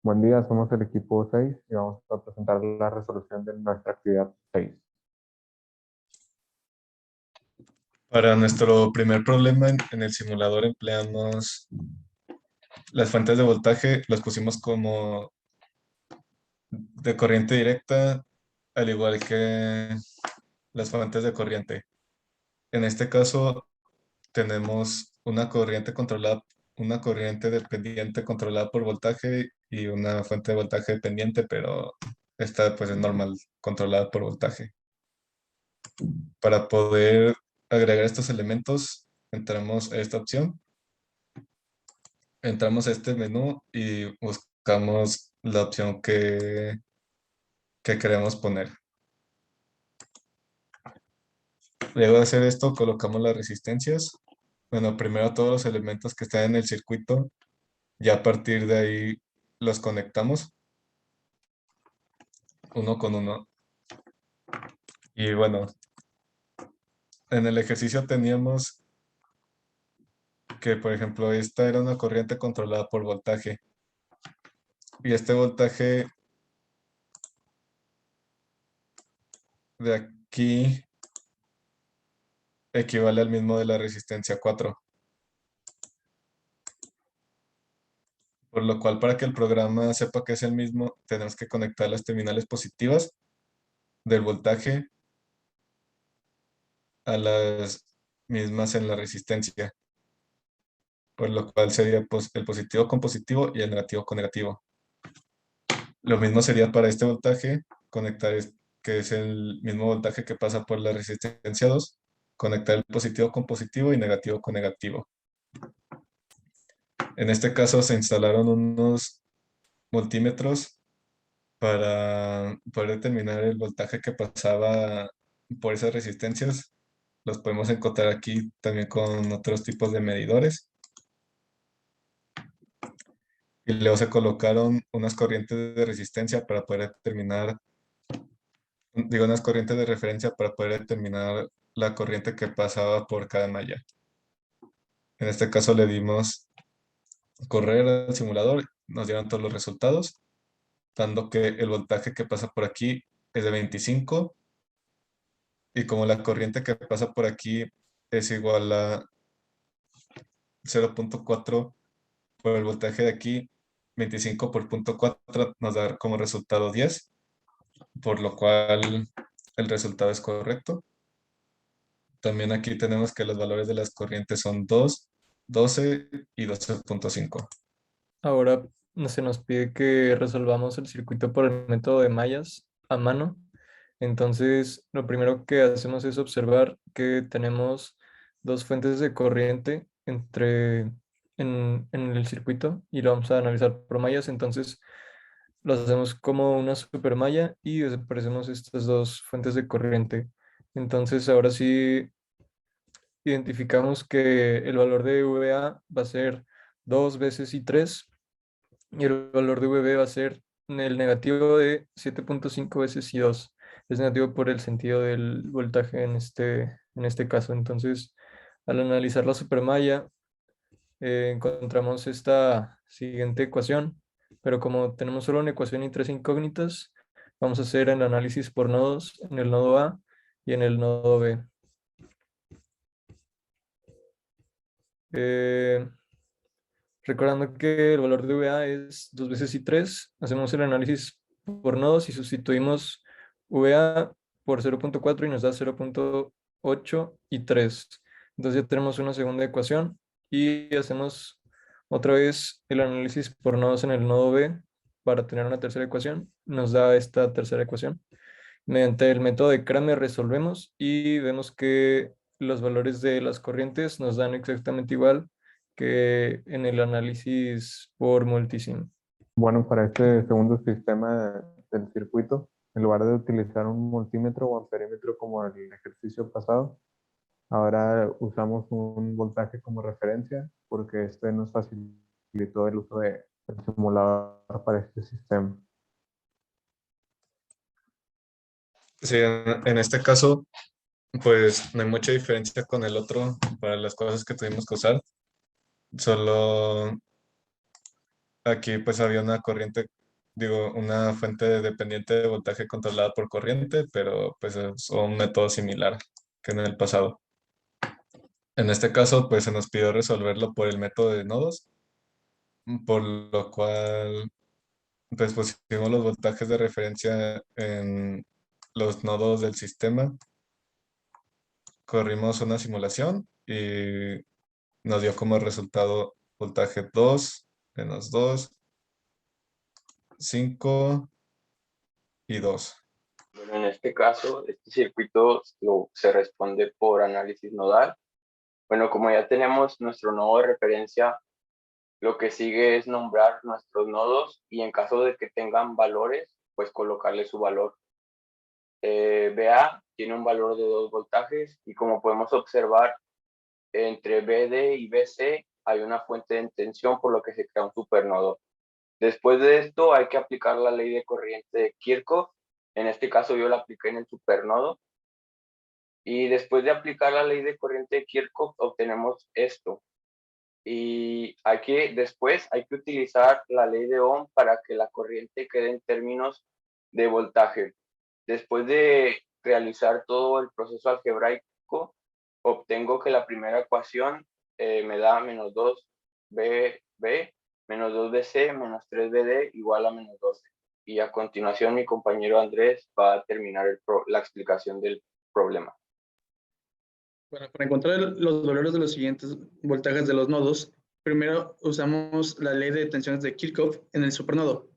Buen día, somos el equipo 6 y vamos a presentar la resolución de nuestra actividad 6. Para nuestro primer problema en el simulador empleamos las fuentes de voltaje, las pusimos como de corriente directa, al igual que las fuentes de corriente. En este caso tenemos una corriente dependiente controlada por voltaje y una fuente de voltaje dependiente, pero esta pues es normal, controlada por voltaje. Para poder agregar estos elementos, entramos a esta opción. Entramos a este menú y buscamos la opción que queremos poner. Luego de hacer esto, colocamos las resistencias. Bueno, primero todos los elementos que están en el circuito, ya a partir de ahí los conectamos uno con uno. Y bueno, en el ejercicio teníamos que, por ejemplo, esta era una corriente controlada por voltaje. Y este voltaje de aquí equivale al mismo de la resistencia 4. Por lo cual, para que el programa sepa que es el mismo, tenemos que conectar las terminales positivas del voltaje a las mismas en la resistencia. Por lo cual sería el positivo con positivo y el negativo con negativo. Lo mismo sería para este voltaje, que es el mismo voltaje que pasa por la resistencia 2, conectar el positivo con positivo y negativo con negativo. En este caso se instalaron unos multímetros para poder determinar el voltaje que pasaba por esas resistencias. Los podemos encontrar aquí también con otros tipos de medidores. Y luego se colocaron unas corrientes de resistencia para poder determinar, digo, unas corrientes de referencia para poder determinar la corriente que pasaba por cada malla. En este caso le dimos correr al simulador, nos dieron todos los resultados, dando que el voltaje que pasa por aquí es de 25. Y como la corriente que pasa por aquí es igual a 0.4 por el voltaje de aquí, 25 por 0.4 nos da como resultado 10, por lo cual el resultado es correcto. También aquí tenemos que los valores de las corrientes son 2, 12 y 12.5. Ahora se nos pide que resolvamos el circuito por el método de mallas a mano. Entonces, lo primero que hacemos es observar que tenemos dos fuentes de corriente en el circuito y lo vamos a analizar por mallas. Entonces, lo hacemos como una supermalla y desaparecemos estas dos fuentes de corriente. Entonces, ahora sí identificamos que el valor de VA va a ser 2 veces I3 y el valor de VB va a ser el negativo de 7.5 veces I2. Es negativo por el sentido del voltaje en este caso. Entonces, al analizar la supermalla, encontramos esta siguiente ecuación, pero como tenemos solo una ecuación y tres incógnitas, vamos a hacer el análisis por nodos en el nodo A y en el nodo B. Eh, Recordando que el valor de VA es 2 veces I3, hacemos el análisis por nodos y sustituimos VA por 0.4 y nos da 0.8 y 3. Entonces ya tenemos una segunda ecuación y hacemos otra vez el análisis por nodos en el nodo B para tener una tercera ecuación. Nos da esta tercera ecuación. Mediante el método de Kramer resolvemos y vemos que los valores de las corrientes nos dan exactamente igual que en el análisis por multisim. Bueno, para este segundo sistema del circuito, en lugar de utilizar un multímetro o amperímetro como en el ejercicio pasado, ahora usamos un voltaje como referencia porque este nos facilitó el uso del simulador para este sistema. Sí, en este caso, pues no hay mucha diferencia con el otro para las cosas que tuvimos que usar. Solo aquí pues había una corriente, digo, una fuente dependiente de voltaje controlada por corriente, pero pues es un método similar que en el pasado. En este caso, pues se nos pidió resolverlo por el método de nodos, por lo cual pues pusimos los voltajes de referencia en los nodos del sistema, corrimos una simulación y nos dio como resultado voltaje 2, menos 2, 5 y 2. Bueno, en este caso, este circuito se responde por análisis nodal. Bueno, como ya tenemos nuestro nodo de referencia, lo que sigue es nombrar nuestros nodos y en caso de que tengan valores, pues colocarle su valor. BA tiene un valor de 2 voltajes y como podemos observar, entre BD y BC hay una fuente de tensión por lo que se crea un supernodo. Después de esto hay que aplicar la ley de corriente de Kirchhoff. En este caso yo la apliqué en el supernodo. Y después de aplicar la ley de corriente de Kirchhoff obtenemos esto. Y después hay que utilizar la ley de Ohm para que la corriente quede en términos de voltaje. Después de realizar todo el proceso algebraico, obtengo que la primera ecuación me da menos 2BB, menos 2BC, menos 3BD igual a menos 12. Y a continuación mi compañero Andrés va a terminar la explicación del problema. Bueno, para encontrar los valores de los siguientes voltajes de los nodos, primero usamos la ley de tensiones de Kirchhoff en el supernodo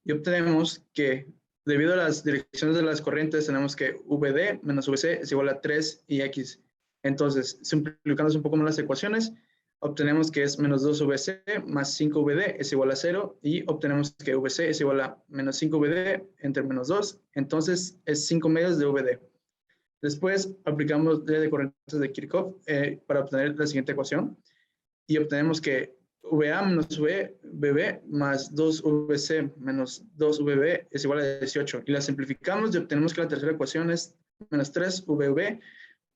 y obtenemos que debido a las direcciones de las corrientes tenemos que VD menos VC es igual a 3 y X. Entonces, simplificando un poco más las ecuaciones, obtenemos que es menos 2VC más 5VD es igual a 0 y obtenemos que VC es igual a menos 5VD entre menos 2, entonces es 5 medios de VD. Después aplicamos ley de corrientes de Kirchhoff para obtener la siguiente ecuación y obtenemos que VA menos VB más 2VC menos 2VB es igual a 18 y la simplificamos y obtenemos que la tercera ecuación es menos 3VB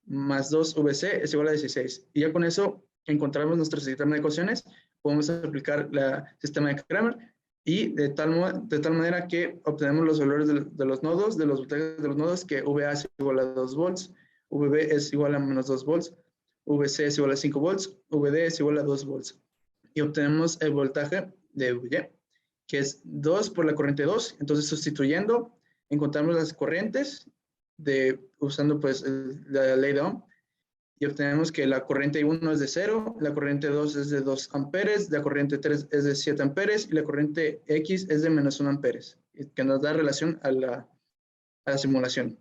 más 2VC es igual a 16 y ya con eso encontramos nuestro sistema de ecuaciones, podemos aplicar el sistema de Kramer y de tal manera que obtenemos los valores de los nodos, de los voltajes de los nodos, que VA es igual a 2 volts, VB es igual a menos 2 volts, VC es igual a 5 volts, VD es igual a 2 volts. Y obtenemos el voltaje de VY, que es 2 por la corriente 2. Entonces, sustituyendo, encontramos las corrientes usando pues la ley de Ohm. Y obtenemos que la corriente 1 es de 0, la corriente 2 es de 2 amperes, la corriente 3 es de 7 amperes y la corriente X es de menos 1 amperes, que nos da relación a la simulación.